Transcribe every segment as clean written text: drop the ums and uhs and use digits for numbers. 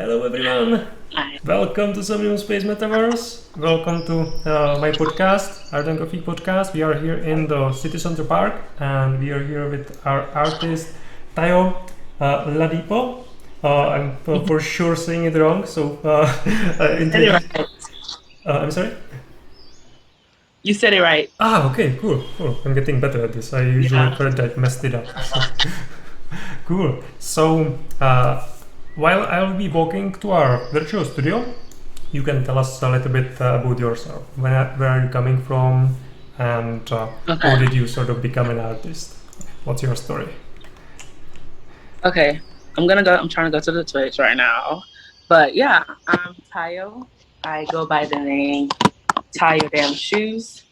Hello everyone! Hi. Welcome to Somnium Space Metaverse. Welcome to my podcast, Art and Coffee podcast. We are here in the City Center Park and we are here with our artist Tayo Ladipo. I'm for sure saying it wrong, so You said it introduce. right. I'm sorry? You said it right. Ah, okay, cool. I'm getting better at this. I usually Yeah. thought I messed it up. Cool. So, while I'll be walking to our virtual studio, you can tell us a little bit about yourself. Where are you coming from, and how Okay. did you sort of become an artist? What's your story? Okay. I'm trying to go to the Twitch right now. But yeah, I'm Tayo. I go by the name Tayo Damn Shoes.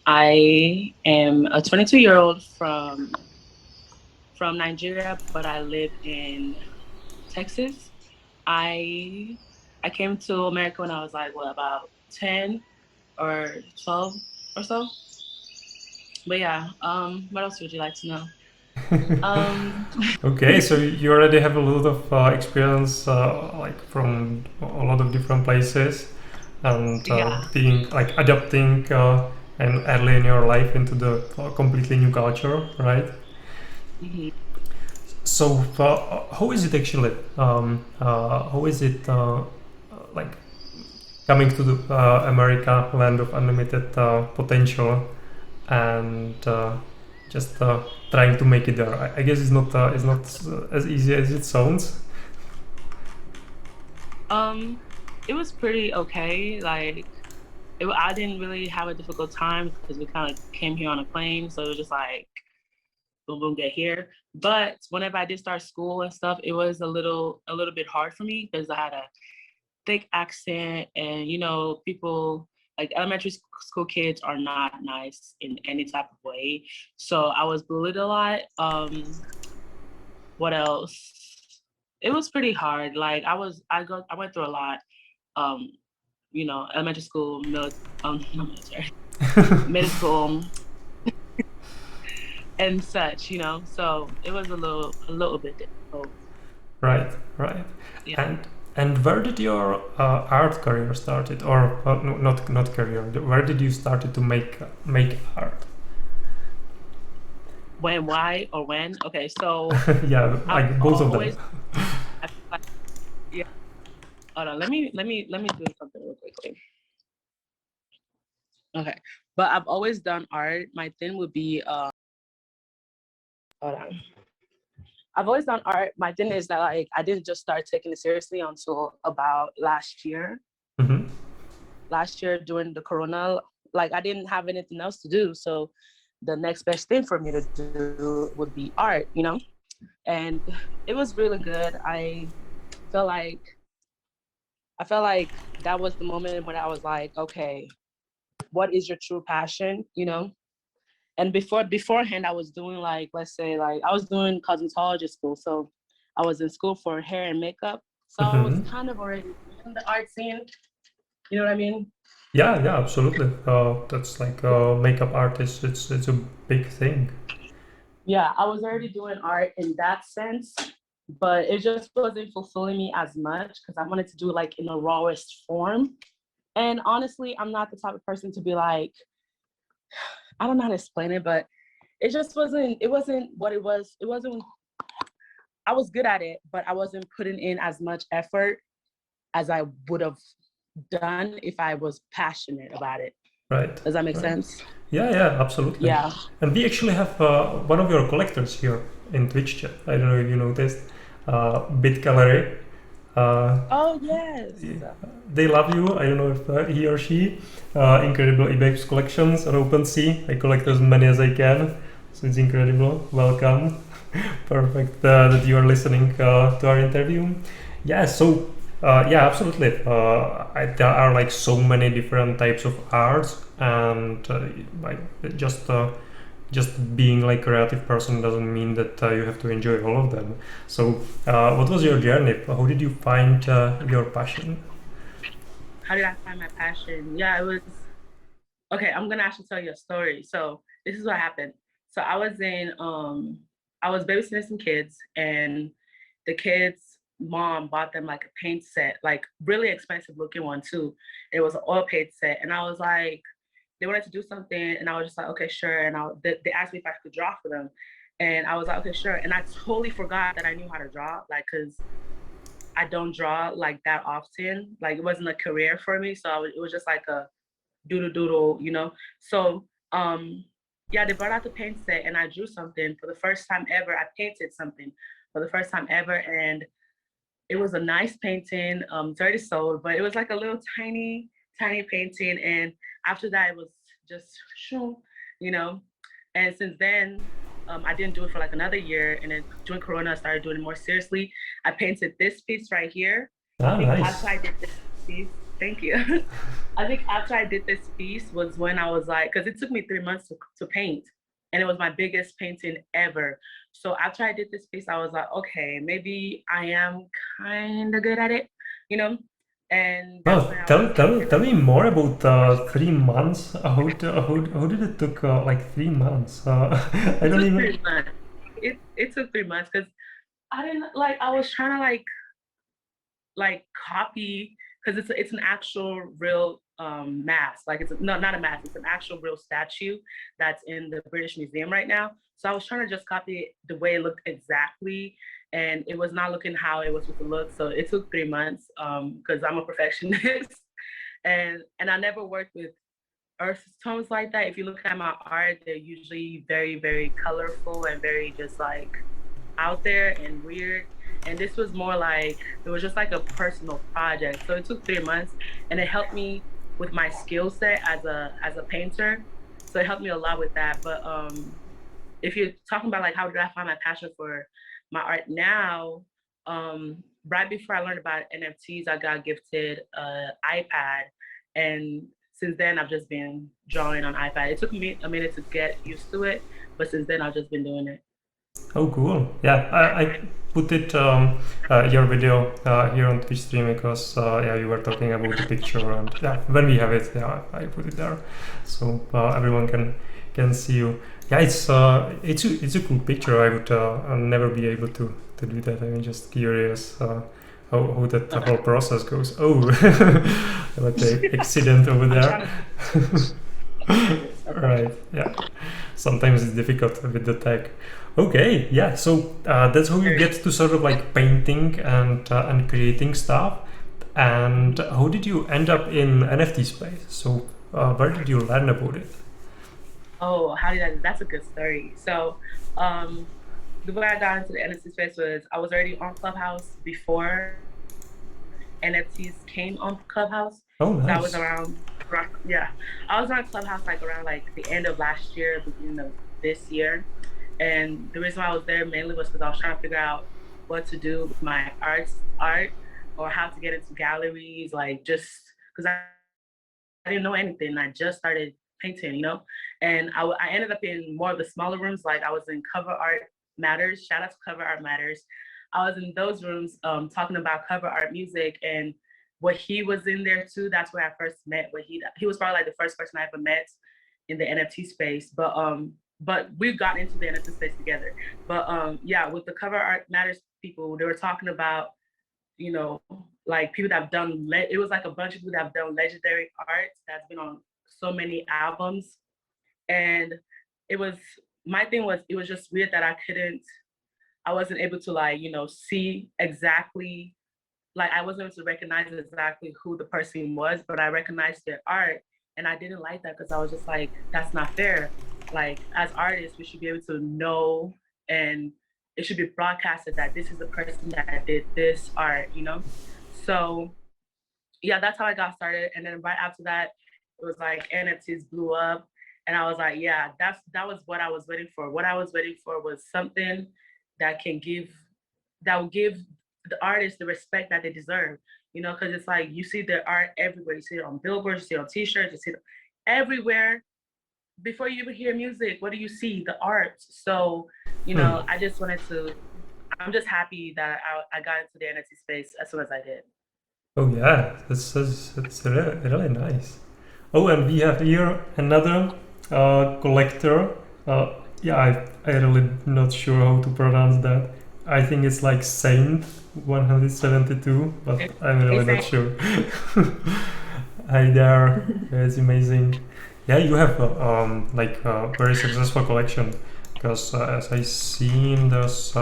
I am a 22-year-old from Nigeria, but I live in Texas. I I came to America when I was like what about 10 or 12 or so. But yeah, what else would you like to know? Um, Okay, so you already have a lot of experience, like from a lot of different places, and yeah. being like adapting and early in your life into the completely new culture, right? Mhm. So, how is it actually? How is it like coming to the America, land of unlimited potential, and just trying to make it there? I guess it's not as easy as it sounds. Um, it was pretty okay. I didn't really have a difficult time because we kind of came here on a plane, so it was just like boom, boom, get here. But whenever I did start school and stuff, it was a little bit hard for me because I had a thick accent, and people like school kids are not nice in any type of way. So I was bullied a lot. What else? It was pretty hard. Like I went through a lot. Um, elementary school, not military, middle school, and such. So it was a little bit difficult. Right, right. Yeah. And where did your art career started, or no, not career? Where did you started to make art? When, why, or when? Okay, so Yeah, I've like both of them. always, I feel like, yeah. Hold on, let me do something real quickly. Okay, but I've always done art. My thing would be, hold on. I've always done art. My thing is that like I didn't just start taking it seriously until about last year. Hmm. Last year during the corona, like I didn't have anything else to do, so the next best thing for me to do would be art. And it was really good. Felt like I felt like that was the moment when I was like, okay, what is your true passion? And beforehand, I was doing like, let's say, like I was doing cosmetology school, so I was in school for hair and makeup, so I was Hmm. kind of already in the art scene. You know what I mean? Yeah, yeah, absolutely. That's like makeup artist. It's a big thing. Yeah, I was already doing art in that sense, but it just wasn't fulfilling me as much because I wanted to do it like in the rawest form. And honestly, I'm not the type of person to be like, I don't know how to explain it, but it wasn't what it was. It wasn't I was good at it, but I wasn't putting in as much effort as I would have done if I was passionate about it. Right, Does that make right. sense? Yeah, yeah, absolutely. Yeah. And we actually have one of your collectors here in Twitch chat. I don't know if you noticed. Bit Gallery. Uh, Oh yes. they love you. I don't know if he or she. Incredible eBay collections on OpenSea. I collect as many as I can. So it's incredible. Welcome. Perfect that you are listening to our interview. Yeah, so yeah, absolutely. There are like so many different types of arts, and like just being like a creative person doesn't mean that you have to enjoy all of them. So, what was your journey? How did you find your passion? How did I find my passion? Yeah, it was okay. I'm gonna actually tell you a story. So this is what happened. So I was babysitting some kids, and the kids mom bought them like a paint set, like really expensive looking one too. It was an oil paint set, and I was like, they wanted to do something, and I was just like, okay, sure. And they asked me if I could draw for them, and I was like, okay, sure. And I totally forgot that I knew how to draw, like, cause I don't draw like that often. Like it wasn't a career for me, so it was just like a doodle doodle, you know. So yeah, they brought out the paint set, and I drew something for the first time ever. I painted something for the first time ever, and it was a nice painting. It's already sold, but it was like a little tiny painting. And after that, it was just shoo, you know. And since then, I didn't do it for like another year. And then during Corona, I started doing it more seriously. I painted this piece right here. I Ah, think after nice. I did this piece, thank you. I think after I did this piece was when I was like, because it took me 3 months to paint. And it was my biggest painting ever. So after I did this piece, I was like, okay, maybe I am kind of good at it, you know? And that's when Oh, I was like, tell me more about 3 months. How did it took like 3 months? I it don't took even. 3 months. It took 3 months because I didn't like, I was trying to like copy because it's an actual real mask. Like it's no, not a mask, it's an actual real statue that's in the British Museum right now. So I was trying to just copy it the way it looked exactly, and it was not looking how it was supposed to look. So it took 3 months because I'm a perfectionist. And I never worked with earth tones like that. If you look at my art, they're usually very, very colorful and very just like out there and weird. And this was more like it was just like a personal project. So it took 3 months, and it helped me with my skill set as a painter. So it helped me a lot with that. But if you're talking about like how did I find my passion for my art now, right before I learned about NFTs, I got gifted an iPad, and since then I've just been drawing on iPad. It took me a minute to get used to it, but since then I've just been doing it. Oh, cool. Yeah, I put it your video here on Twitch stream because yeah, you were talking about the picture, and yeah, when we have it, yeah, I put it there, so everyone can see you. Yeah, it's a cool picture. I would never be able to do that. I'm just curious how that whole process goes. Oh, what a accident over I'm there. trying to okay. Right. Yeah. Sometimes it's difficult with the tech. Okay. Yeah. So that's how you get to sort of like painting and creating stuff. And how did you end up in NFT space? So where did you learn about it? Oh, how did I? That's a good story. So, um, the way I got into the NFT space was I was already on Clubhouse before NFTs came on Clubhouse. Oh, So I was nice. yeah, I was on Clubhouse like around like the end of last year, beginning of this year. And the reason why I was there mainly was because I was trying to figure out what to do with my art, or how to get into galleries, like just because I didn't know anything. I just started painting, you know, and I ended up in more of the smaller rooms. Like I was in Cover Art Matters. Shout out to Cover Art Matters. I was in those rooms talking about cover art music, and what he was in there too. That's where I first met. What he was probably like the first person I ever met in the NFT space. But we got into the NFT space together. But yeah, with the Cover Art Matters people, they were talking about, you know, like people that have done, it was like a bunch of people that have done legendary art that's been on so many albums. And it was, my thing was, it was just weird that I wasn't able to like, you know, see exactly, like I wasn't able to recognize exactly who the person was, but I recognized their art. And I didn't like that because I was just like, that's not fair. Like as artists, we should be able to know, and it should be broadcasted that this is the person that did this art, you know? So yeah, that's how I got started. And then right after that, it was like NFTs blew up. And I was like, yeah, that was what I was waiting for. What I was waiting for was something that can give, that will give the artists the respect that they deserve. You know, because it's like you see their art everywhere. You see it on billboards, you see it on t-shirts, you see it everywhere. Before you even hear music, what do you see? The art. So, you Hmm. know, I just wanted to, I'm just happy that I got into the NFT space as soon as I did. Oh yeah, that's really, really nice. Oh, and we have here another collector. Yeah, I really not sure how to pronounce that. I think it's like Saint 172, but I'm really not sure. Hi there, it's amazing. Yeah, you have like a very successful collection because as I seen, there was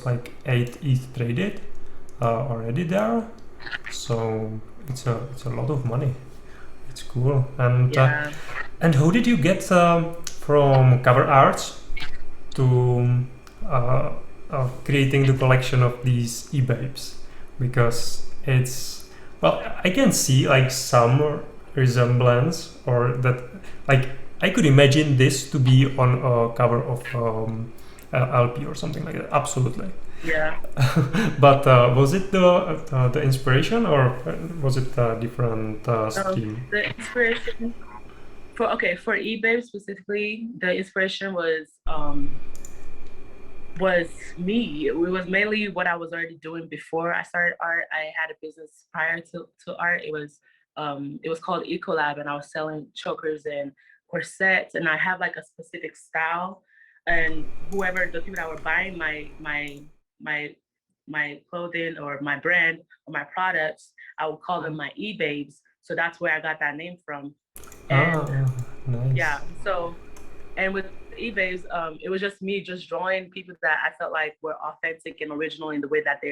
like 8 ETH traded already there, so it's a lot of money. It's cool. Yeah. And how did you get from cover arts to creating the collection of these e-babes? Because it's, well, I can see like some resemblance, or that, like, I could imagine this to be on a cover of LP or something like that. Absolutely. Yeah. But was it the inspiration, or was it a different stream? The inspiration for eBay specifically, the inspiration was me. It was mainly what I was already doing before I started art. I had a business prior to art. It was called Ecolab, and I was selling chokers and corsets, and I have like a specific style. And whoever the people that were buying my my clothing or my brand or my products, I would call them my e-babes. So that's where I got that name from. And Nice. yeah, so and with eBay's, it was just me just drawing people that I felt like were authentic and original in the way that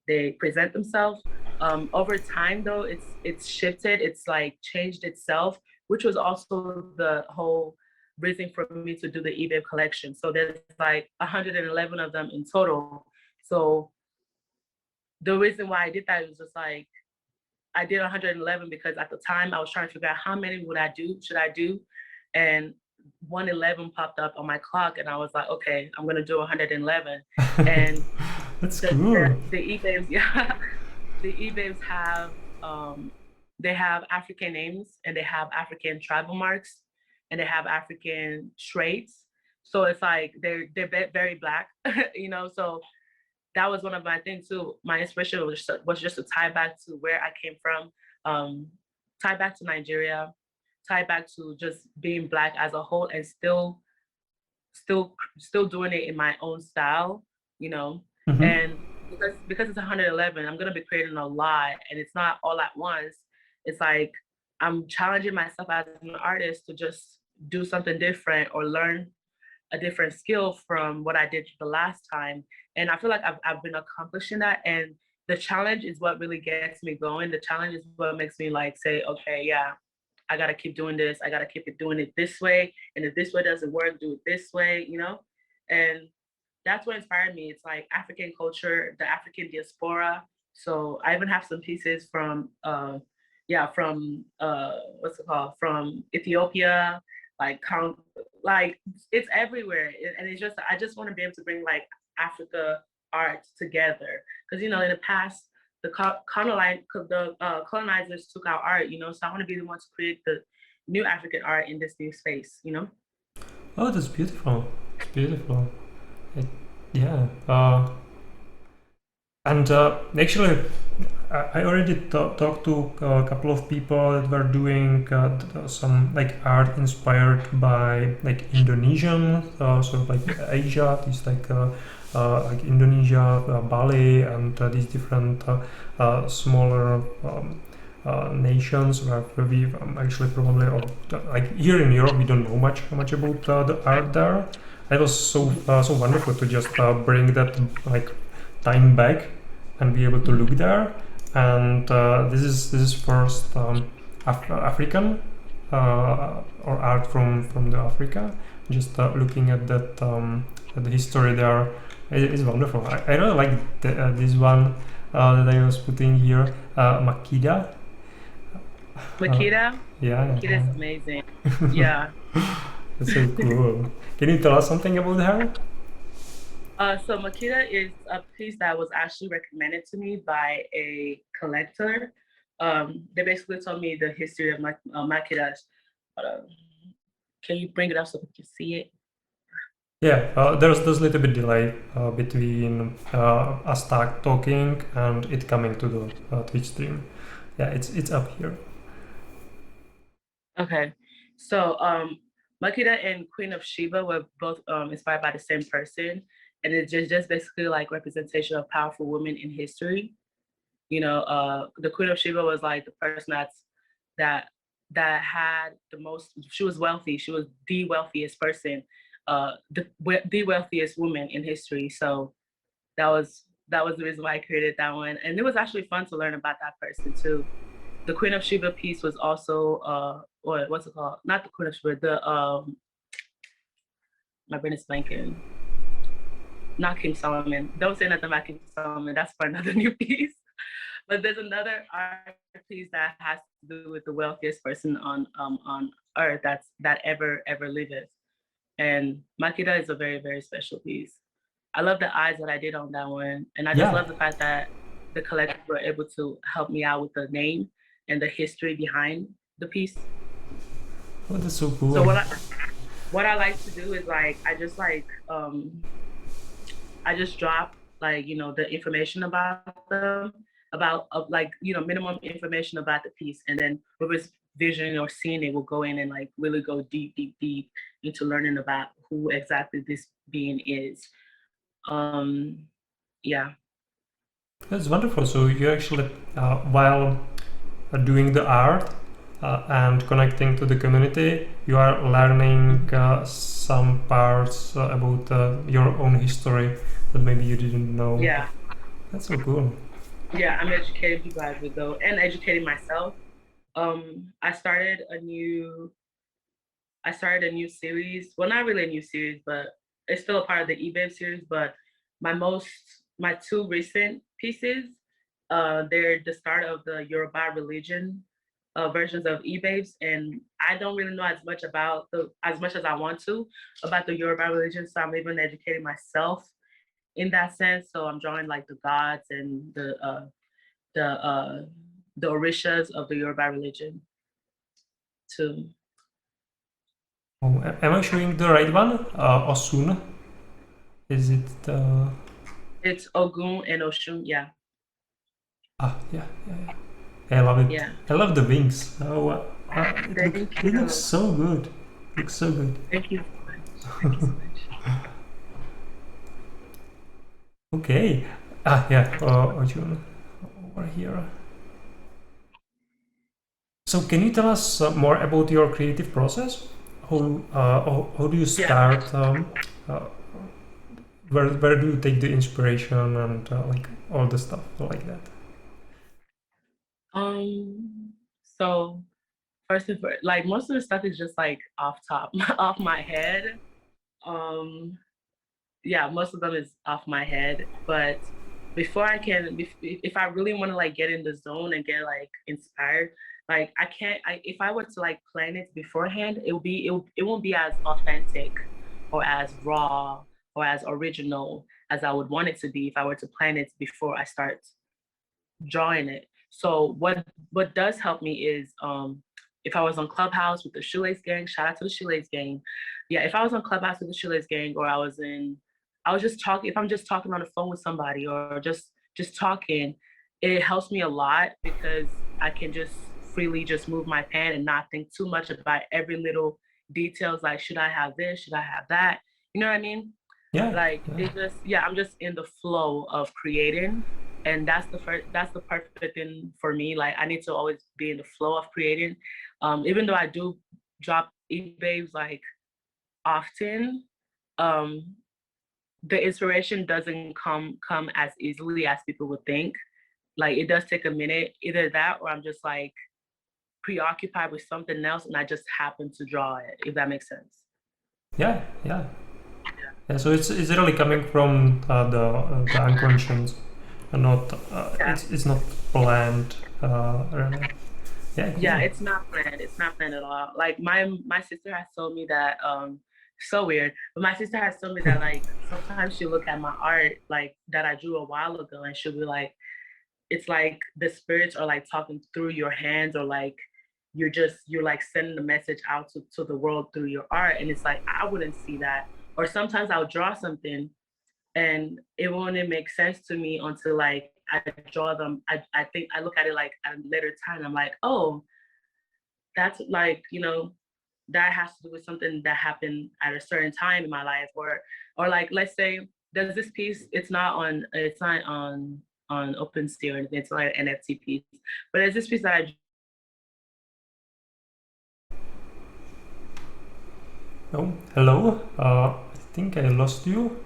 they present themselves. Over time, though, it's shifted. It's like changed itself, which was also the whole reason for me to do the eBay collection. So there's like 111 of them in total. So the reason why I did that was just like I did 111 because at the time I was trying to figure out how many should I do, and 111 popped up on my clock, and I was like, okay, I'm gonna do 111. And That's cool. the eBays, yeah, the eBays have they have African names, and they have African tribal marks, and they have African traits. So it's like they're very black, you know. So that was one of my things too. My inspiration was just to tie back to where I came from, tie back to Nigeria, tie back to just being black as a whole, and still doing it in my own style, you know. Mhm. And because it's 111, I'm gonna be creating a lot, and it's not all at once. It's like I'm challenging myself as an artist to just do something different or learn a different skill from what I did the last time. And I feel like I've been accomplishing that. And the challenge is what really gets me going. The challenge is what makes me like say, okay, yeah, I gotta keep doing this. I gotta keep doing it this way. And if this way doesn't work, do it this way, you know? And that's what inspired me. It's like African culture, the African diaspora. So I even have some pieces from what's it called? From Ethiopia, like like it's everywhere. And it's just I just want to be able to bring like Africa art together. Because you know, in the past the colonizers took our art, you know, so I want to be the one to create the new African art in this new space, you know? Oh, that's beautiful. It's beautiful. It, yeah. And actually, I already talked to a couple of people that were doing some like art inspired by like Indonesian, sort of like Asia. These like Indonesia, Bali, and these different smaller nations where we actually probably, or like here in Europe, we don't know much about the art there. It was so wonderful to just bring that like time back and be able to look there. And this is first African or art from the Africa. Just looking at at the history there, it is wonderful. I really like this one that I was putting here, Makida. Makita? Yeah, Makita's amazing. Yeah. that's so cool. Can you tell us something about her? So Makita is a piece that was actually recommended to me by a collector. They basically told me the history of Makita. Uh, can you bring it up so we can see it? Yeah, there's a little bit delay between us talking and it coming to the Twitch stream. Yeah, it's up here. Okay. So Makita and Queen of Sheba were both inspired by the same person. and it's just basically like representation of powerful women in history. You know, the Queen of Sheba was like the person that that had the most. She was wealthy. She was the wealthiest person, the wealthiest woman in history. So that was the reason why I created that one, and it was actually fun to learn about that person too. The Queen of Sheba piece was also or what's it called? Not the Queen of Sheba. The my brain is blanking. Not King Solomon. Don't say nothing about King Solomon. That's for another new piece. But there's another art piece that has to do with the wealthiest person on earth that ever liveth. And Makita is a very special piece. I love the eyes that I did on that one, and I just Yeah. love the fact that the collectors were able to help me out with the name and the history behind the piece. Oh, that's so cool. So what I like to do is like I just drop like the information about them, about like minimum information about the piece, and then whoever's visioning or seeing it will go in and like really go deep into learning about who exactly this being is. Um, yeah, That's wonderful. So you actually, while doing the art and connecting to the community, you are learning some parts about your own history that maybe you didn't know. yeah, That's so cool. yeah. I'm educating people as we go and educating myself. I started a new series. Well, not really a new series, but it's still a part of the eBay series. But my two recent pieces, they're the start of the Yoruba religion versions of eBabes, and I don't really know as much as I want to about the Yoruba religion. So I'm even educating myself in that sense. So I'm drawing like the gods and the the orishas of the Yoruba religion too. Oh, am I showing the right one? Osun? Is it the... It's Ogun and Oshun. Yeah, Ah, yeah, yeah, yeah. I love it. yeah. I love the wings. Oh, Thank it looks you. so good. It looks so good. Thank you so much. Thank you so much. Okay. Ah, yeah. Arjun, over here. So, can you tell us more about your creative process? How do you Yeah. start? Uh, where do you take the inspiration and like all the stuff like that? So first of all, like most of the stuff is just like off top, off my head. Um. Yeah, most of them is off my head. But before I can, if I really want to like get in the zone and get like inspired, like I can't. If I were to like plan it beforehand, it won't be as authentic or as raw or as original as I would want it to be if I were to plan it before I start drawing it. So what does help me is if I was on Clubhouse with the Shoelace Gang, shout out to the Shoelace Gang. Yeah, if I was on Clubhouse with the Shoelace Gang, or I was just talking. If I'm just talking on the phone with somebody, or just talking, it helps me a lot because I can just freely just move my pen and not think too much about every little details. Like, should I have this? Should I have that? You know what I mean? Yeah, Like yeah. it just yeah, I'm just in the flow of creating, and that's the perfect thing for me. Like I need to always be in the flow of creating. Even though I do drop eBays like often, um the inspiration doesn't come as easily as people would think. Like it does take a minute, either that or I'm just like preoccupied with something else and I just happen to draw it, if that makes sense. Yeah, yeah. Yeah, so it's really coming from the unconscious, and not Yeah. it's not planned. Really. Yeah, Yeah, cool. it's not planned. It's not planned at all. Like my sister has told me that so weird, but my sister has told me that like sometimes she'll look at my art like that I drew a while ago and she'll be like, it's like the spirits are like talking through your hands, or like you're like sending a message out to the world through your art. And it's like I wouldn't see that. Or sometimes I'll draw something and it won't make sense to me until like I draw them. I think I look at it like at a later time. I'm like, oh, that's like, that has to do with something that happened at a certain time in my life. Or like let's say there's this piece. It's not on OpenSea or anything. It's not an NFT piece, but there's this piece that I. Oh, hello. I think I lost you.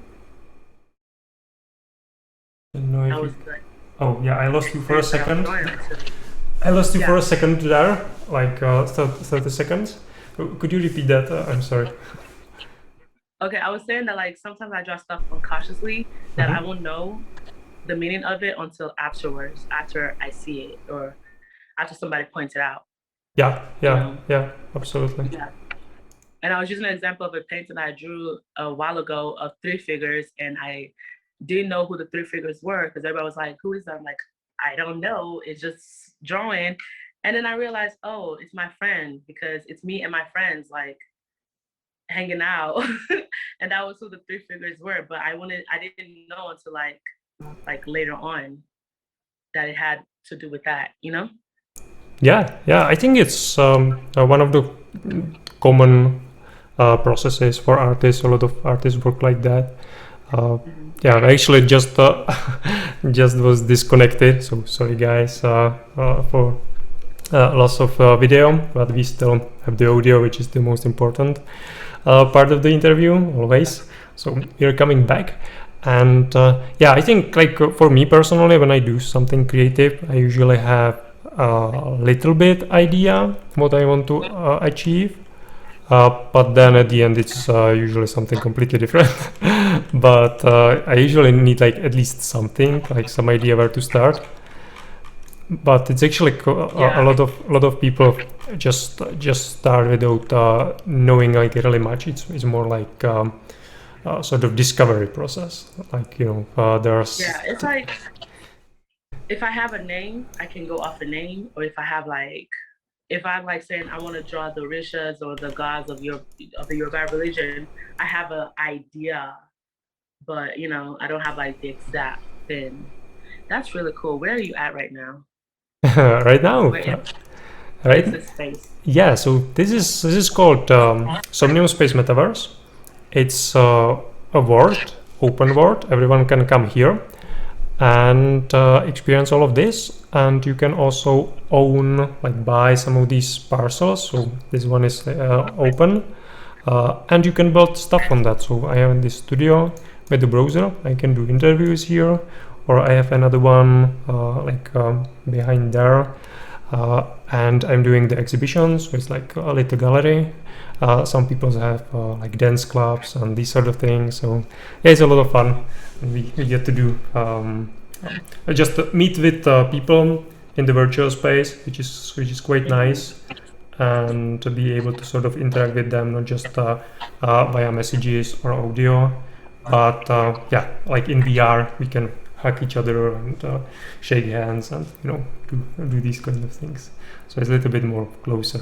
I don't know if I was you. like, Oh yeah, I lost you for a saying that I was second. going to. I lost you for Yeah. a second there, like 30 seconds. Could you repeat that? I'm sorry. Okay, I was saying that like sometimes I draw stuff unconsciously that I Mhm. won't know the meaning of it until afterwards, after I see it or after somebody points it out. Yeah, You yeah, know. yeah, absolutely. Yeah. And I was using an example of a painting I drew a while ago of three figures, and I didn't know who the three figures were because everybody was like, "Who is that?" I'm like, "I don't know. It's just drawing." And then I realized, oh, it's my friend because it's me and my friends like hanging out, and that was who the three figures were. But I didn't know until like later on that it had to do with that. You know? Yeah, yeah. I think it's one of the common processes for artists. A lot of artists work like that. Mm-hmm. Yeah, I actually just just was disconnected. So sorry, guys, for loss of video, but we still have the audio, which is the most important part of the interview always. So we're coming back. And yeah, I think like for me personally, when I do something creative, I usually have a little bit idea what I want to achieve, but then at the end it's usually something completely different. But I usually need like at least something, like some idea where to start. But it's actually a Yeah. lot of people just start without knowing like really much. It's more like sort of discovery process. Like there's Yeah. It's like if I have a name, I can go off a name, or if I'm like saying I want to draw the rishas or the gods of the Yoruba religion, I have an idea, but I don't have like the exact thing. That's really cool. Where are you at right now? right now, Where is what is right? this space? Yeah. So this is called Somnium Space metaverse. It's a world, open world. Everyone can come here and experience all of this, and you can also own, like, buy some of these parcels. So this one is open, and you can build stuff on that. So I have this studio with the browser. I can do interviews here, or I have another one behind there, and I'm doing the exhibitions. So it's like a little gallery. Some people have like dance clubs and these sort of things. So yeah, it's a lot of fun. And we get to do just meet with people in the virtual space, which is quite nice, and to be able to sort of interact with them, not just via messages or audio, but yeah, like in VR, we can hug each other and shake hands and do these kind of things. So it's a little bit more closer.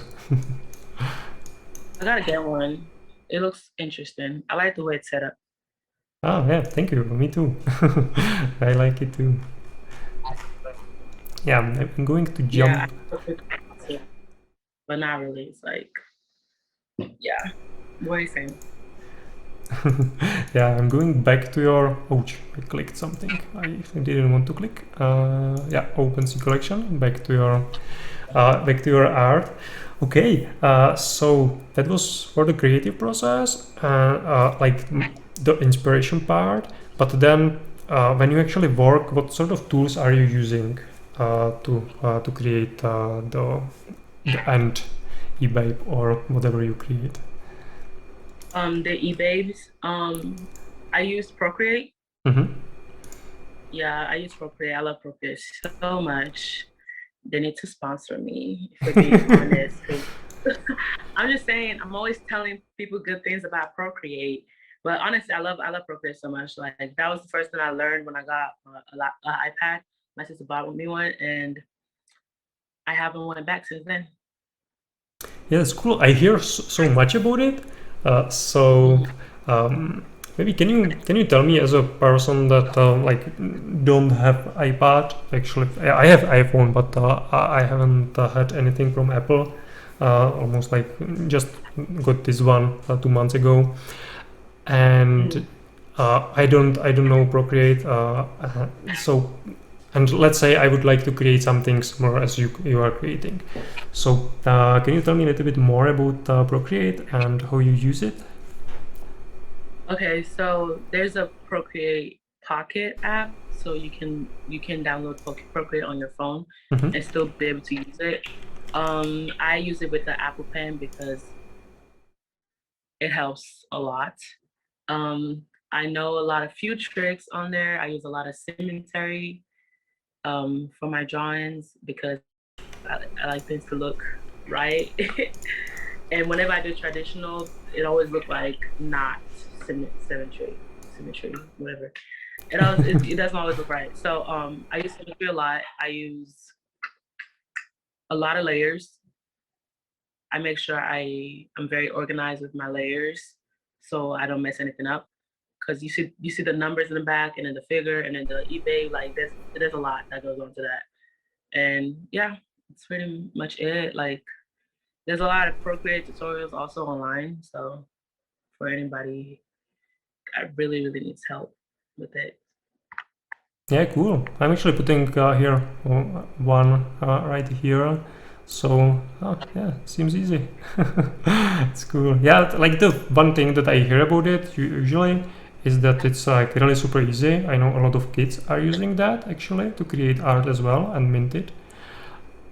I gotta get one. It looks interesting. I like the way it's set up. Oh yeah, thank you. Me too. I like it too. Yeah, I'm going to Yeah, jump. but not really. It's like, yeah. What are you saying? Yeah, I'm going back to your. Ouch! I clicked something I didn't want to click. Yeah, OpenSea collection. Back to your art. Okay, so that was for the creative process, like the inspiration part. But then, when you actually work, what sort of tools are you using to create the end e-babe or whatever you create? The eBabes. I used Procreate. Mm-hmm. Yeah, I use Procreate. I love Procreate so much. They need to sponsor me, if we're being honest. 'Cause I'm just saying, I'm always telling people good things about Procreate. But honestly, I love Procreate so much. Like that was the first thing I learned when I got an iPad. My sister bought me one, and I haven't went back since then. Yeah, that's cool. I hear so much about it. So Mhm. maybe can you tell me, as a person that like don't have iPad, actually I have iPhone, but I haven't had anything from Apple. Almost like just got this one 2 months ago, and Mhm. I don't know Procreate. So, and let's say I would like to create something similar as you are creating. So, can you tell me a little bit more about Procreate and how you use it? Okay, so there's a Procreate Pocket app, so you can download Procreate on your phone Mm-hmm. and still be able to use it. I use it with the Apple Pen because it helps a lot. Um, I know a lot of few tricks on there. I use a lot of cemetery for my drawings because I like things to look right. And whenever I do traditional, it always look like not symmetry, whatever. It doesn't always look right. So I use symmetry a lot. I use a lot of layers. I make sure I'm very organized with my layers so I don't mess anything up. Cause you see the numbers in the back and then the figure and then the eBay, like there's a lot that goes on to that. And yeah, it's pretty much it. Like there's a lot of Procreate tutorials also online. So for anybody that really needs help with it. Yeah, cool. I'm actually putting here one right here. So, yeah, seems easy. It's cool. Yeah, like the one thing that I hear about it usually is that it's like really super easy. I know a lot of kids are using that actually to create art as well and mint it.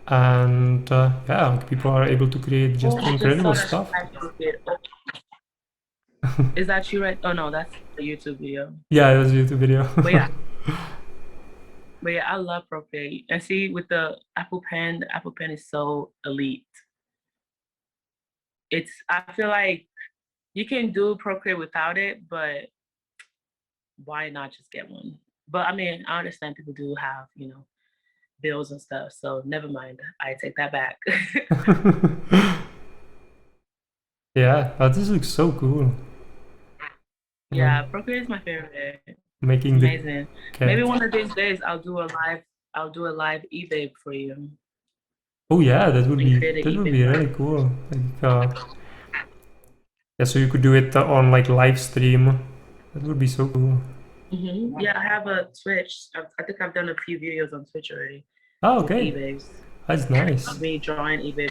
And yeah, like people are able to create just Oh, I just incredible saw that stuff. Procreate. Is that you right? Oh no, that's a YouTube video. Yeah, that's a YouTube video. But yeah, I love Procreate. And see with the Apple Pen is so elite. I feel like you can do Procreate without it, but why not just get one? But I mean, I understand people do have, bills and stuff. So never mind. I take that back. Yeah, this looks so cool. Yeah, Procreate is my favorite. It's Making the amazing. Maybe cat. one of these days I'll do a live eBay for you Oh yeah, and create an that would eBay be store. really cool. Like, yeah, so you could do it on like live stream. That would be so cool. Yeah, I have a Twitch. I think I've done a few videos on Twitch already Oh, with okay, eBays that's of nice. me drawing eBay.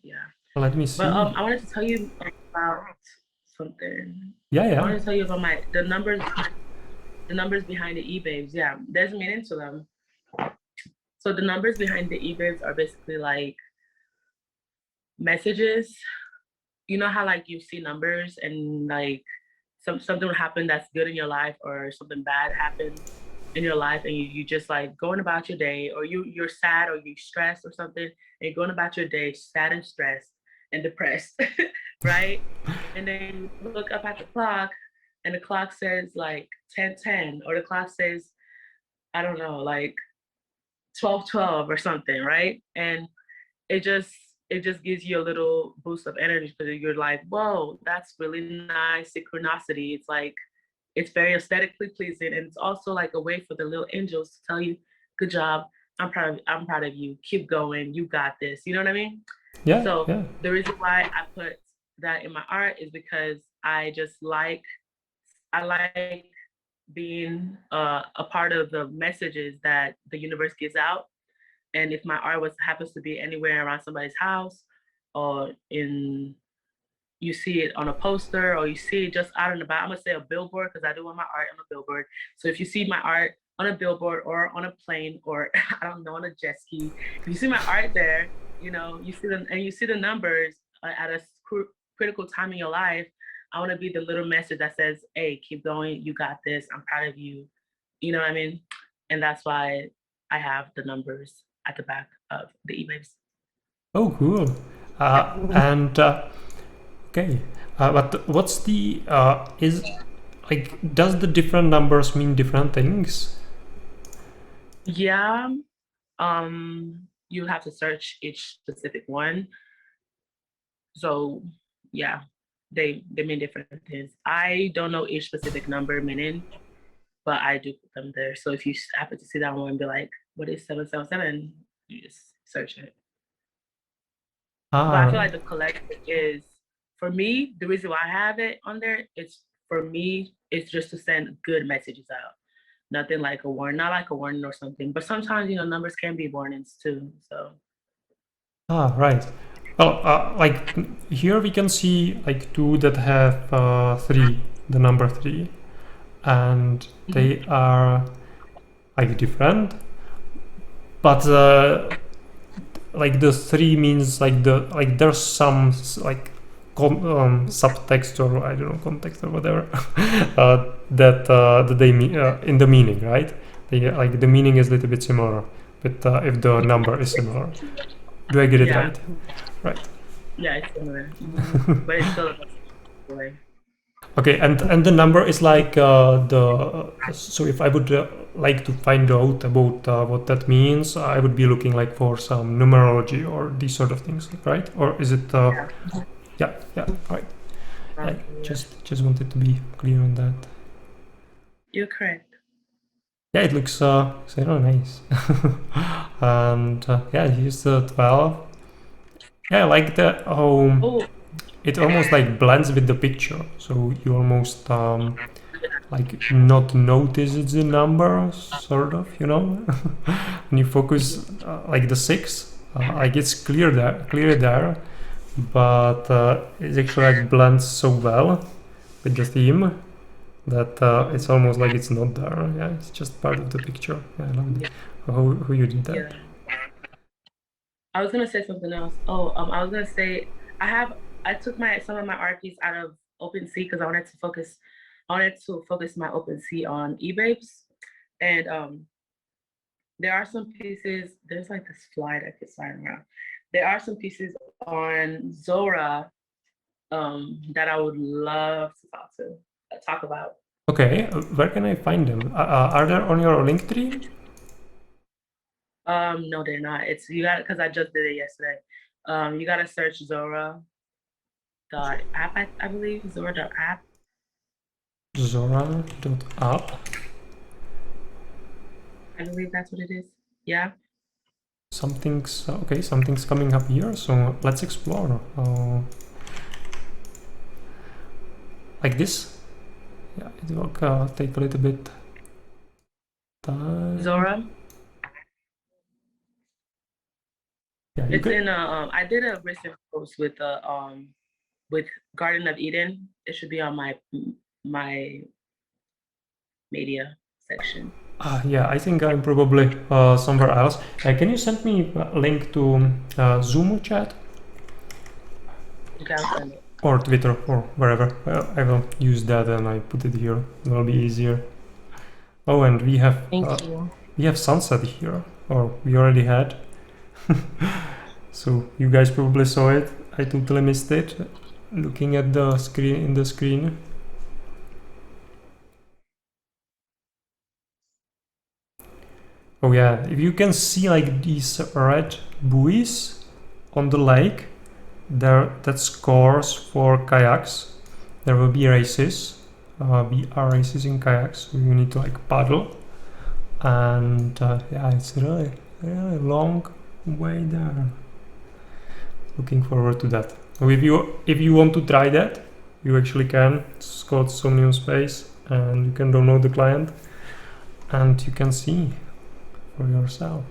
Yeah. Let me But see. I wanted to tell you about something. Yeah, I yeah. wanted to tell you about the numbers behind the eBays. Yeah, there's meaning to them. So the numbers behind the eBays are basically like messages. You know how like you see numbers and like something would happen that's good in your life or something bad happened in your life and you just like going about your day or you're sad or you're stressed or something and you're going about your day sad and stressed and depressed, right? And then you look up at the clock and the clock says like 10:10 or the clock says, I don't know, like 12:12 or something, right? And it just it just gives you a little boost of energy because you're like, whoa, that's really nice synchronicity. It's like it's very aesthetically pleasing, and it's also like a way for the little angels to tell you, good job, I'm proud of you, keep going, you got this. You know what I mean? Yeah, So yeah. the reason why I put that in my art is because I like being a part of the messages that the universe gives out. And if my art was happens to be anywhere around somebody's house or in you see it on a poster or you see it just out and about, I'm gonna say a billboard because I do want my art on a billboard. So if you see my art on a billboard or on a plane or I don't know, on a jet ski, if you see my art there, you see the numbers at a critical time in your life. I want to be the little message that says, "Hey, keep going. You got this. I'm proud of you." You know what I mean? And that's why I have the numbers at the back of the eBays. Oh, cool. And okay, but what's the is like? Does the different numbers mean different things? Yeah, you have to search each specific one. So yeah, they mean different things. I don't know each specific number meaning, but I do put them there. So if you happen to see that one and be like, what is 777? You just search it. But I feel Ah, like the collective is for me, the reason why I have it on there is for me, it's just to send good messages out. Nothing like a warning, not like a warning or something. But sometimes, you know, numbers can be warnings too. So. Right. Well, like here we can see like two that have three, the number three, and they are like different, but like the three means like there's some like subtext, or I don't know, context or whatever, that they mean in the meaning, right? Like the meaning is a little bit similar, but if the number is similar, do I get it right? Right. Yeah, it's similar, but it's still a way. Okay, and the number is like the so if I would like to find out about what that means, I would be looking like for some numerology or these sort of things, right? Or is it? Yeah, right. I just wanted to be clear on that. You're correct. Yeah, it looks really nice. And yeah, here's the 12. Yeah, I like the how it almost like blends with the picture, so you almost like not notice the number, sort of, you know. When you focus like the 6, like it's clear there, but it actually like blends so well with the theme that it's almost like it's not there. Yeah, it's just part of the picture. Yeah, I love it. How you did that. I was gonna say something else. I was gonna say I took some of my art piece out of OpenSea because I wanted to focus my OpenSea on eBabes, and there are some pieces. There's like this fly that gets flying around. There are some pieces on Zora that I would love to talk about. Okay, where can I find them? Are they on your link tree? No, they're not. It's you got because I just did it yesterday. You gotta search Zora dot app, I believe Zora dot app. Zora.app. I believe that's what it is. Yeah. Something's okay. Something's coming up here, so let's explore. Like this. Yeah, it will take a little bit time. Zora. Yeah, it's in I did a recent post with Garden of Eden. It should be on my media section. Yeah, I think I'm probably somewhere else. Can you send me a link to Zoom chat? Or Twitter or wherever. I will use that and I put it here. It will be easier. Oh, and we have sunset here, or we already had. So you guys probably saw it. I totally missed it. Looking at the screen. Oh yeah, if you can see like these red buoys on the lake, that scores for kayaks. There will be races. We are races in kayaks, so you need to like paddle. And yeah, it's really long way there. Looking forward to that. So if you want to try that, you actually can. It's called Somnium Space, and you can download the client, and you can see for yourself.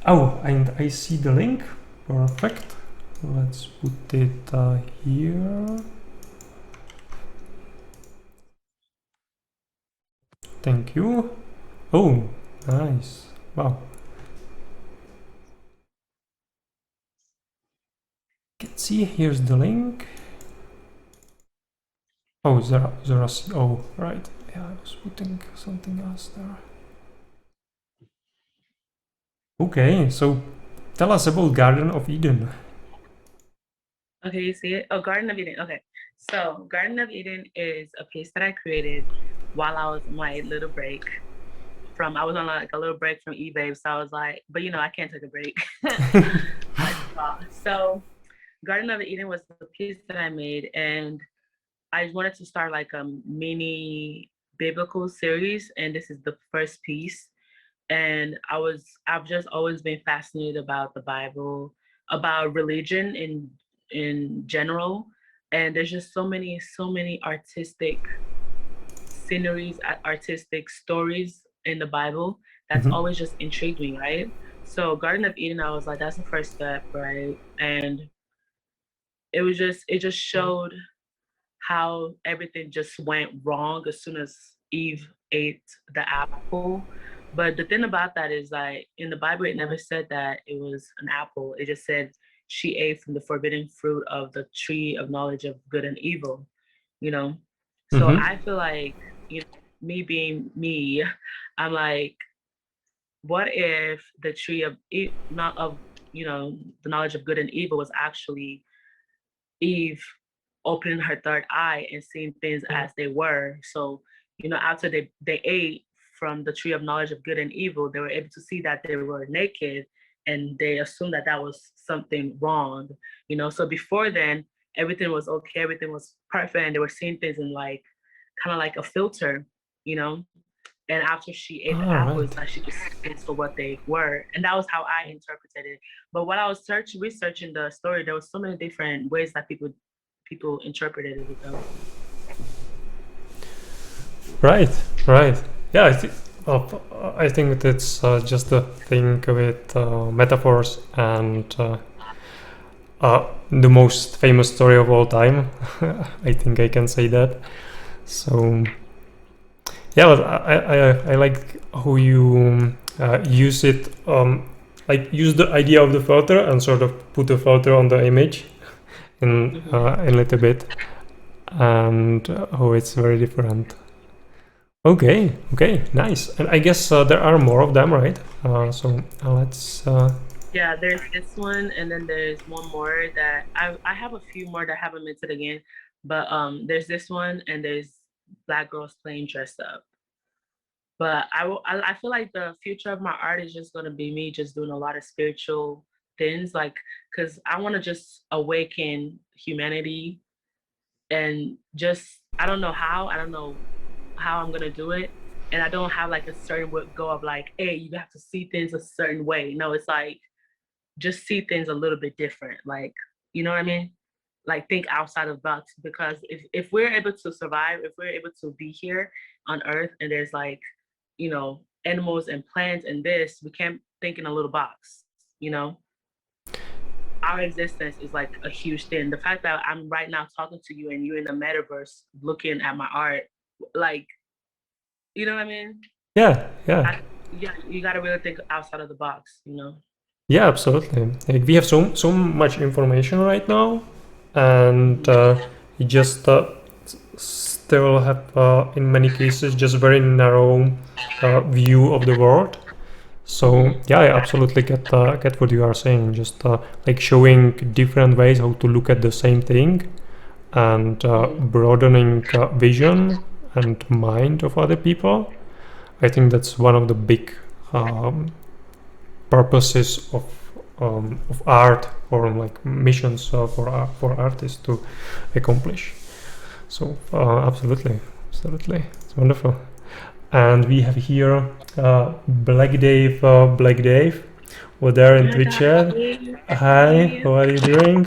Oh, and I see the link. Perfect. Let's put it here. Thank you. Oh, nice. Wow. You can see, here's the link. Oh, Zara. Oh, right. Yeah, I was putting something else there. Okay, so tell us about Garden of Eden. Okay, you see it? Oh, Garden of Eden. Okay. So Garden of Eden is a piece that I created while I was on my little break I was on like a little break from eBay. So I was like, but you know, I can't take a break. So Garden of Eden was the piece that I made, and I wanted to start like a mini biblical series, and this is the first piece. And I've just always been fascinated about the Bible, about religion in general. And there's just so many artistic sceneries, artistic stories in the Bible, that's Hmm. always just intrigued me, right? So Garden of Eden, I was like, that's the first step, right? And it just showed how everything just went wrong as soon as Eve ate the apple. But the thing about that is like in the Bible, it never said that it was an apple. It just said she ate from the forbidden fruit of the tree of knowledge of good and evil, you know? So Hmm. I feel like, me being me, I'm like, what if the tree of not of, the knowledge of good and evil was actually Eve opening her third eye and seeing things as they were. So, after they ate from the tree of knowledge of good and evil, they were able to see that they were naked and they assumed that that was something wrong, So before then, everything was okay, everything was perfect, and they were seeing things in like kind of like a filter, you know. And after she ate the All apple, it's right. like she could see things for what they were. And that was how I interpreted it. But when I was researching the story, there was so many different ways that people interpreted it though. Right, right. Yeah, I think that's just the thing with metaphors and the most famous story of all time. I think I can say that. So yeah, but I like how you use it, like use the idea of the filter and sort of put a filter on the image Hmm. in a little bit, and how it's very different. Okay, okay, nice. And I guess there are more of them, right? So let's. Yeah, there's this one, and then there's one more that I have a few more that I haven't minted again, but there's this one, and there's black girls playing dress up. But I feel like the future of my art is just gonna be me just doing a lot of spiritual things, like because I want to just awaken humanity and just I don't know how I'm gonna do it, and I don't have like a certain go of like, hey, you have to see things a certain way. No, it's like just see things a little bit different, like you know what I mean? Like think outside of the box because if we're able to survive, if we're able to be here on Earth, and there's like animals and plants and this, we can't think in a little box, you know our existence is like a huge thing. The fact that I'm right now talking to you and you're in the metaverse looking at my art, like, you know what I mean? Yeah, yeah, Yeah, you got to really think outside of the box. yeah, absolutely. Like we have so much information right now, and Hmm. you just still have in many cases just very narrow view of the world. So Hmm. yeah, I absolutely get what you are saying. Just like showing different ways how to look at the same thing, and Hmm. broadening vision and mind of other people. I think that's one of the big um, purposes of art, or like missions for artists to accomplish. So absolutely, it's wonderful. And we have here Black Dave, over there Oh in my Twitch God. chat. Hey, Hi, hey. how are you doing?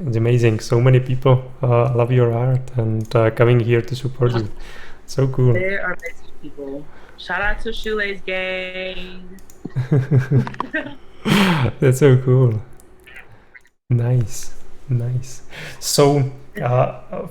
It's amazing. So many people love your art and coming here to support you. So cool. There are amazing people. Shout out to Shoelace Gang. That's so cool. Nice, nice. So,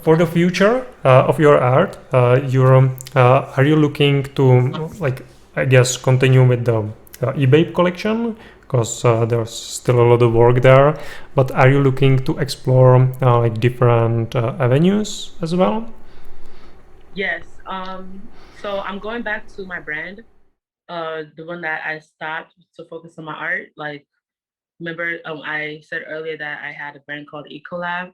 for the future of your art, are you looking to, like, I guess, continue with the eBay collection? Because there's still a lot of work there. But are you looking to explore like different avenues as well? Yes. So I'm going back to my brand, the one that I stopped to focus on my art. Like, remember, I said earlier that I had a brand called Ecolab.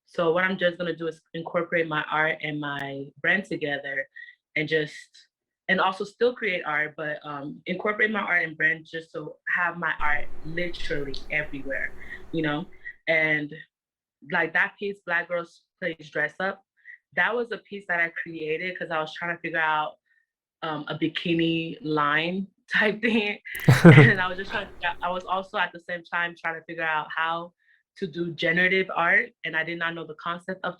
So what I'm just gonna do is incorporate my art and my brand together, and and also still create art, but incorporate my art and brand just to have my art literally everywhere, you know. And like that piece, Black Girls Plays Dress Up, that was a piece that I created because I was trying to figure out a bikini line type thing. And I was just trying to I was also at the same time trying to figure out how to do generative art. And I did not know the concept of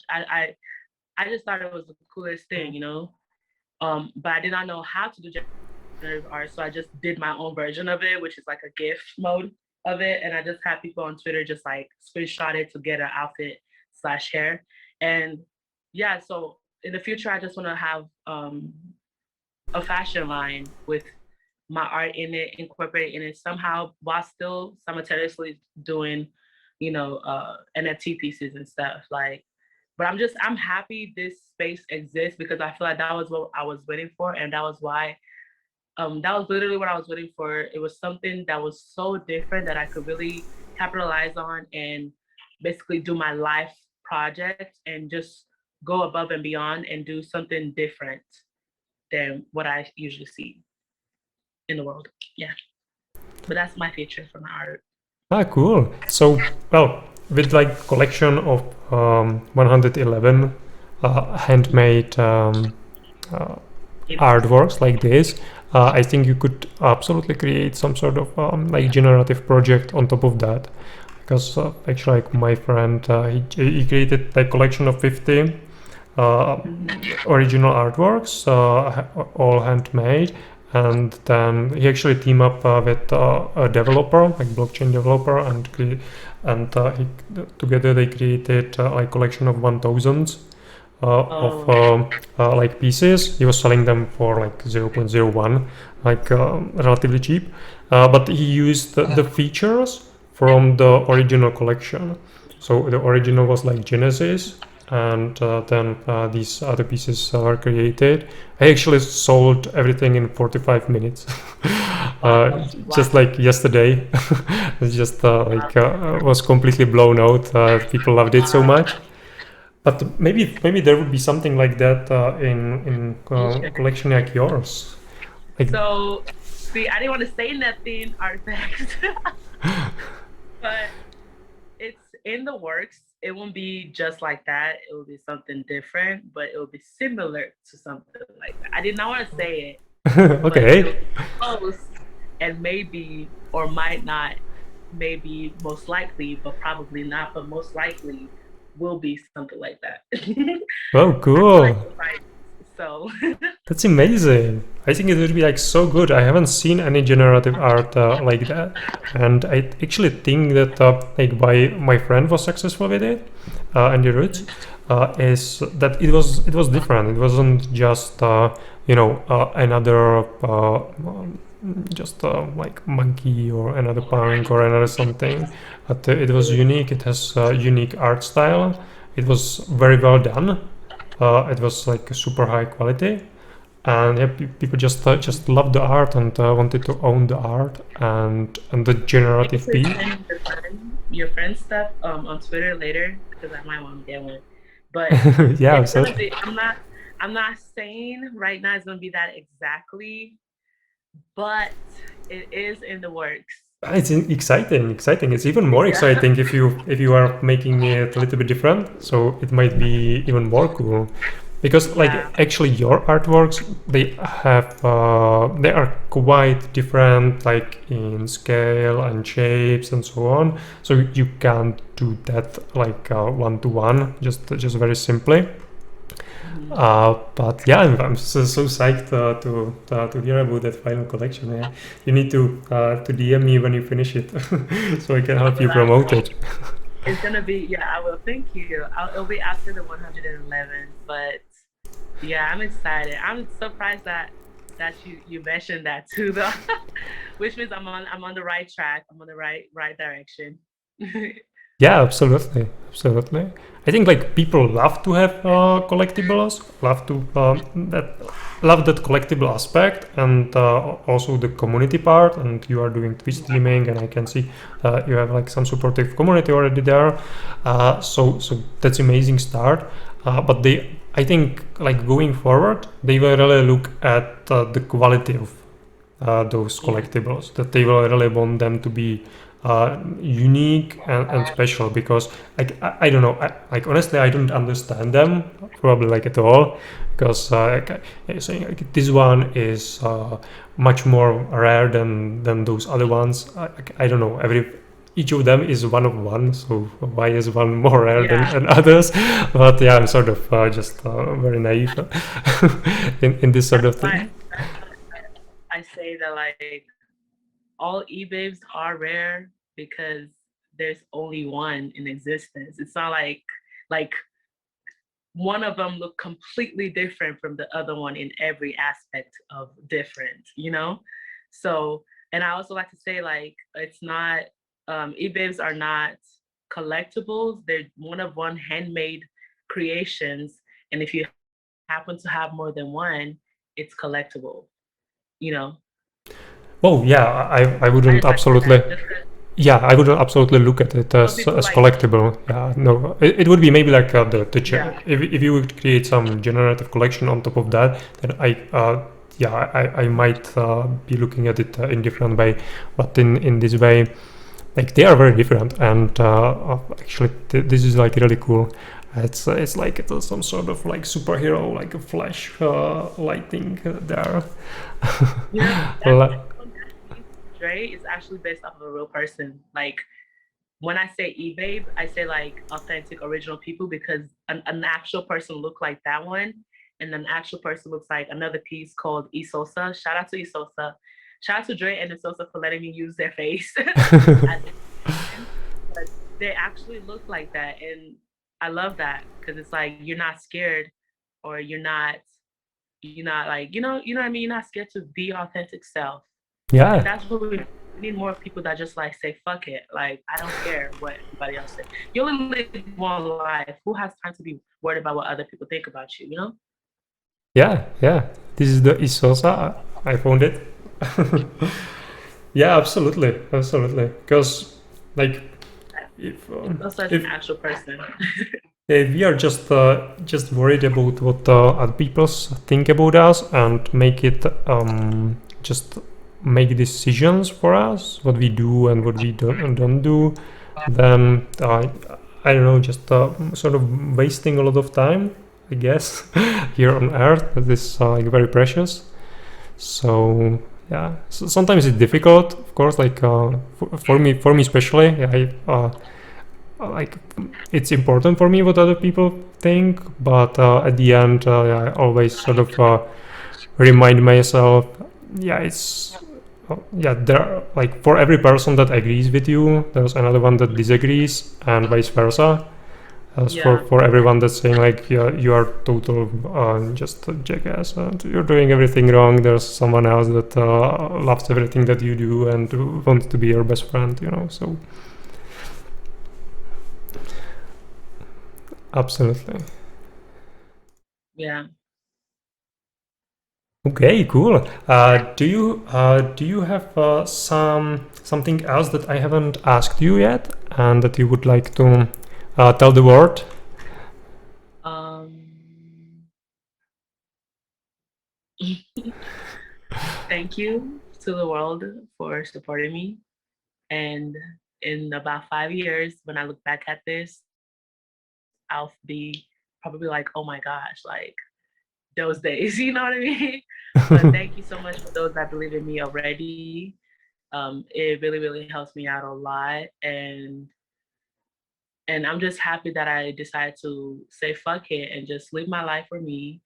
I just thought it was the coolest thing, you know. But I did not know how to do generative art, so I just did my own version of it, which is like a GIF mode of it, and I just had people on Twitter just like screenshot it to get an outfit slash hair, and yeah. So in the future, I just want to have a fashion line with my art in it, incorporated in it somehow, while still simultaneously doing, NFT pieces and stuff. Like, but I'm happy this space exists because I feel like that was what I was waiting for, and that was literally what I was waiting for. It was something that was so different that I could really capitalize on and basically do my life project and just go above and beyond and do something different than what I usually see in the world. Yeah. But that's my future for my art. Ah, cool. So, well, with like collection of 111 handmade uh, artworks like this, I think you could absolutely create some sort of like generative project on top of that. Because actually, like my friend, he created like collection of 50 original artworks, all handmade, and then he actually teamed up with a developer, like blockchain developer, together they created like collection of 1,000 of like pieces. He was selling them for like 0.01, like relatively cheap, but he used the features from the original collection. So the original was like Genesis, and then these other pieces were created. I actually sold everything in 45 minutes. Just like yesterday. It's just was completely blown out. People loved it so much. But maybe there would be something like that in collection like yours. Like, So, see, I didn't want to say nothing, artifacts, but it's in the works. It won't be just like that. It will be something different, but it will be similar to something like that. I did not want to say it, but it will okay. be close and maybe or might not, maybe most likely, but probably not, but most likely will be something like that. Oh, I feel like cool. surprise. So That's amazing. I think it would be like so good. I haven't seen any generative art like that, and I actually think that like why my friend was successful with it, and the roots, is that it was different. It wasn't just another just like monkey or another punk or another something. But it was unique. It has unique art style. It was very well done. It was like super high quality, and yeah, people just loved the art and wanted to own the art and the you generative could piece. send your friend stuff on Twitter later because I might want to get one. But Yeah, it's gonna absolutely. be. I'm not saying right now it's gonna be that exactly, but it is in the works. It's exciting. It's even more Yeah. exciting if you are making it a little bit different. So it might be even more cool, because like Yeah. actually your artworks they are quite different, like in scale and shapes and so on. So you can't do that like one to one, just very simply. Mhm. But yeah, I'm so psyched to hear about that final collection. Yeah. You need to DM me when you finish it, so I can I help you will. promote it. It's gonna be. Yeah, I will. Thank you. It'll be after the 111, but yeah, I'm excited. I'm surprised that you mentioned that too, though, which means I'm on the right track. I'm on the right direction. Yeah, absolutely, absolutely. I think like people love to have collectibles, love that collectible aspect, and also the community part. And you are doing Twitch streaming, and I can see you have like some supportive community already there. So that's amazing start. But I think like going forward, they will really look at the quality of those Yeah. collectibles. That they will really want them to be unique and special, because like I don't know, like honestly I don't understand them probably like at all, because saying like, this one is much more rare than those other ones. I don't know, each of them is one of one, so why is one more rare Yeah, than others? But yeah, I'm sort of just very naive in this sort of that's why thing. I say that like all e-babes are rare because there's only one in existence. It's not like one of them look completely different from the other one in every aspect of different, you know? So, and I also like to say like it's not e-babes are not collectibles. They're one of one handmade creations. And if you happen to have more than one, it's collectible, you know? Oh yeah, I I wouldn't just like to say absolutely. that just because Yeah, I would absolutely look at it some people as like, collectible. Yeah, no, it would be maybe like yeah, if you would create some generative collection on top of that, then yeah, I might be looking at it in different way, but in this way, like they are very different, and actually this is like really cool. It's like it's some sort of like superhero, like a flash lighting there. you know, that piece, Dre, is actually based off of a real person. Like when I say eBabe, I say like authentic original people because an actual person looked like that one, and an actual person looks like another piece called Esosa. Shout out to Esosa. Shout out to Dre and Esosa for letting me use their face as inspiration. But they actually look like that, and I love that because it's like you're not scared, or you're not like you know what I mean. You're not scared to be your authentic self, and Yeah, that's what we need more people that just like say fuck it. Like I don't care what anybody else says. You only live one life. Who has time to be worried about what other people think about you? You know? yeah. This is the Isosa. I found it. Yeah, absolutely. Because like if It's also as an if actual person. if we are just worried about what other people think about us and make it just make decisions for us, what we do and what we don't do, then I don't know, just sort of wasting a lot of time, I guess, here on Earth. That is like very precious. So yeah, so sometimes it's difficult, of course. Like for me especially, like it's important for me what other people think, but at the end, I always sort of remind myself, yeah, it's yeah, there are, like for every person that agrees with you, there's another one that disagrees, and vice versa. As Yeah. for everyone that's saying like, yeah, you are total just a jackass and you're doing everything wrong, there's someone else that loves everything that you do and wants to be your best friend, you know. So absolutely. Yeah. Okay, cool. Do you have something else that I haven't asked you yet, and that you would like to tell the world? Um. Thank you to the world for supporting me. And in about 5 years, when I look back at this, I'll be probably like, oh my gosh, like those days, you know what I mean? But thank you so much for those that believe in me already. It really, really helps me out a lot. And I'm just happy that I decided to say fuck it and just live my life for me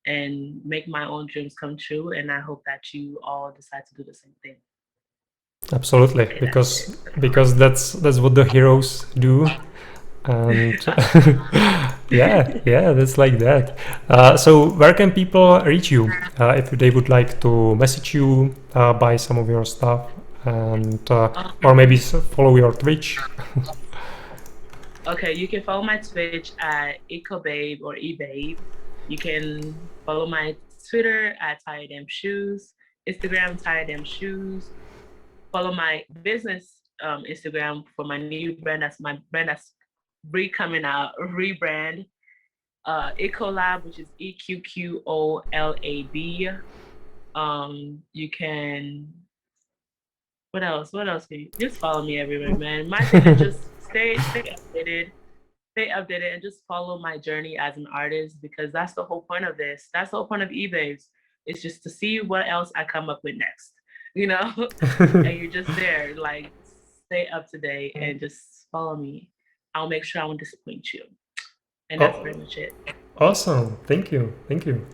and make my own dreams come true. And I hope that you all decide to do the same thing. Absolutely, Okay, that's it. That's all. because that's what the heroes do, and yeah, that's like that. So where can people reach you if they would like to message you, buy some of your stuff, and or maybe um, follow your Twitch? okay, you can follow my Twitch at ecobabe or ebabe. You can follow my Twitter at Tired Them Shoes, Instagram Tired Them Shoes. Follow my business Instagram for my new brand. That's my brand that's coming out, rebrand. Ecolab, which is EQQOLAB. You can what else? What else can you just follow me everywhere, man? My thing is just stay updated and just follow my journey as an artist because that's the whole point of this. That's the whole point of eBays. It's just to see what else I come up with next, you know? And you're just there, like stay up to date and just follow me. I'll make sure I won't disappoint you. And that's Oh, pretty much it. awesome! Thank you, thank you.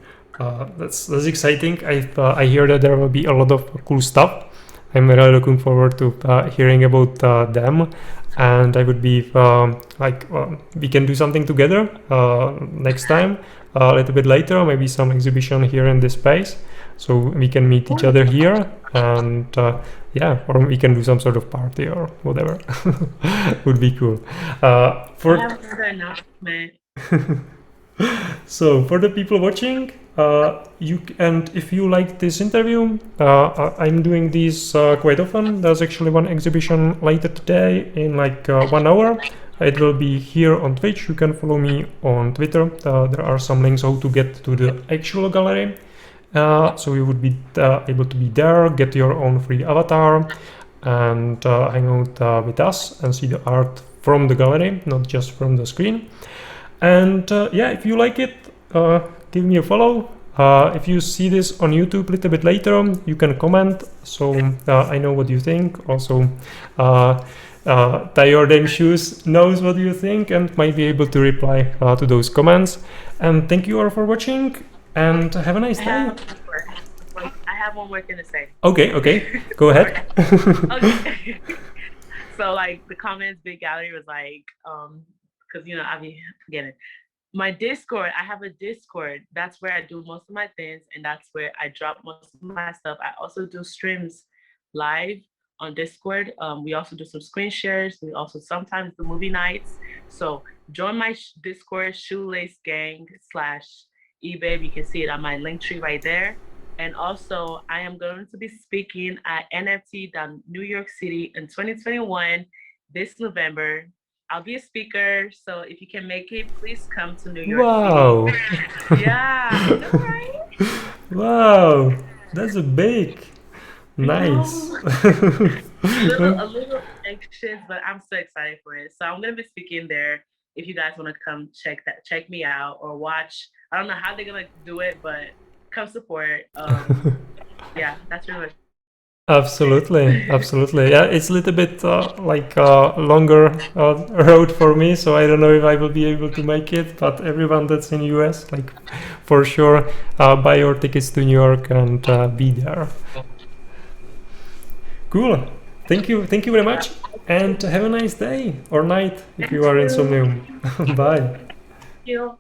That's exciting. I hear that there will be a lot of cool stuff. I'm really looking forward to hearing about them, and I would be we can do something together next time, a little bit later, maybe some exhibition here in this space, so we can meet each other here, and yeah, or we can do some sort of party or whatever. Would be cool. I For have another announcement. So for the people watching, and if you like this interview, I'm doing these quite often. There's actually one exhibition later today in like 1 hour. It will be here on Twitch. You can follow me on Twitter. There are some links how to get to the actual gallery. So you would be able to be there, get your own free avatar, and hang out with us and see the art from the gallery, not just from the screen. And yeah, if you like it, give me a follow. If you see this on YouTube a little bit later, you can comment, so I know what you think. Also, Tie Your Damn Shoes knows what you think and might be able to reply to those comments. And thank you all for watching, and have a nice day. I have one more thing to say. Okay, go ahead. Okay. So like the comments, Big Gallery was like, because I be forgetting. My Discord, I have a Discord. That's where I do most of my things, and that's where I drop most of my stuff. I also do streams live on Discord. We also do some screen shares. We also sometimes do movie nights. So join my Discord, Shoelace Gang /eBay. You can see it on my link tree right there. And also, I am going to be speaking at NFT down New York City in 2021 this November. I'll be a speaker, so if you can make it, please come to New York Wow. City. Yeah, I know, right? Wow, that's a big. Nice. a little anxious, but I'm so excited for it. So I'm gonna be speaking there. If you guys want to come check me out or watch. I don't know how they're gonna do it, but come support. Yeah, that's really much. Absolutely. Yeah, it's a little bit like a longer road for me, so I don't know if I will be able to make it. But everyone that's in US, like for sure, buy your tickets to New York and be there. Cool. Thank you very much, and have a nice day or night if you are in Somnium. Bye. Thank you.